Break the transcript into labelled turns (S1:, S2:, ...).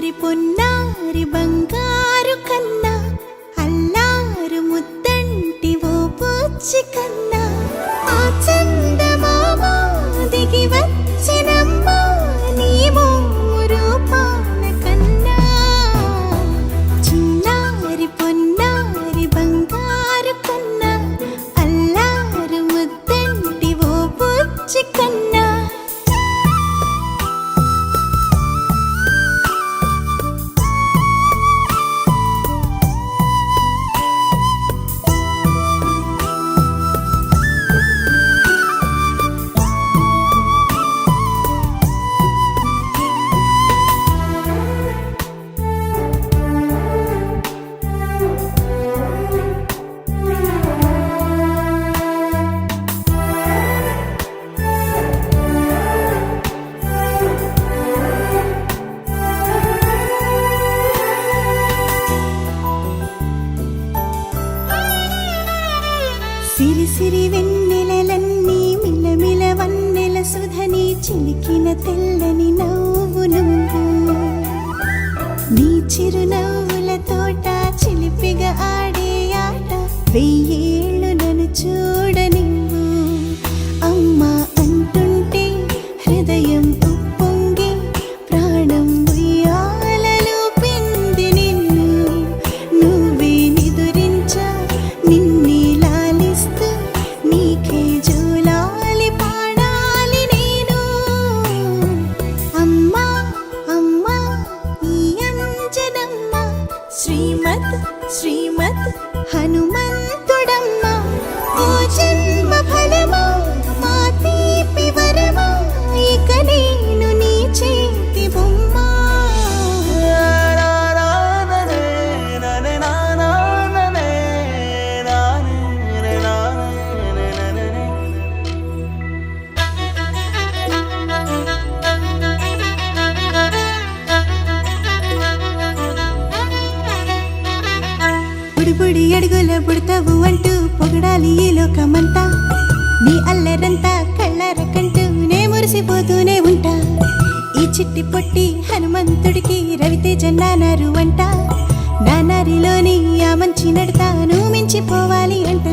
S1: చిన్నారి పొన్నారి బంగారు కన్నా అల్లారు ముద్దంటి ఓ పూచి కన్నా ఆ చందమామ దిగి వచ్చినమ్మా నీ రూపాల కన్నా చిన్నారి పొన్నారి బంగారు కన్నా అల్లారు ముద్దంటి ఓ పూచి కన్నా సిరి సిరి వెన్నెలలన్నీ మిలమిల వన్నెల సుధని చిలికిన తెల్లని నవ్వు నువ్వు నీ చిరునవ్వుల తోట చిలిపిగా ఆడే ఆట వెయ్యేళ్ళు నన్ను చూడనివ్వు అమ్మా అంటుంటే హృదయం ఉప్పొంగి ప్రాణం ఉయ్యాలలో పిండి నిన్ను నువ్వే నిదురించా నిన్నే నీకే జూలాలి పాడాలి నేను అమ్మా అమ్మా ఈ అంజనమ్మ శ్రీమద్ శ్రీమద్ హనుమంతుడమ్మ ఓ జన్మ ఫలమా మా తీపి వరమా ఇక నేను నీ చేతి బొమ్మ బుడి అడుగుల బుడతావు అంటూ పొగడాలి ఈ లోకమంతా నీ అల్లరంతా కళ్ళరకంటూ నే మురిసిపోతూనే ఉంటా ఈ చిట్టి పొట్టి హనుమంతుడికి రవితేజ నానారు అంట నానారిలోని ఆ మంచి నడతా నువ్వు మించిపోవాలి అంట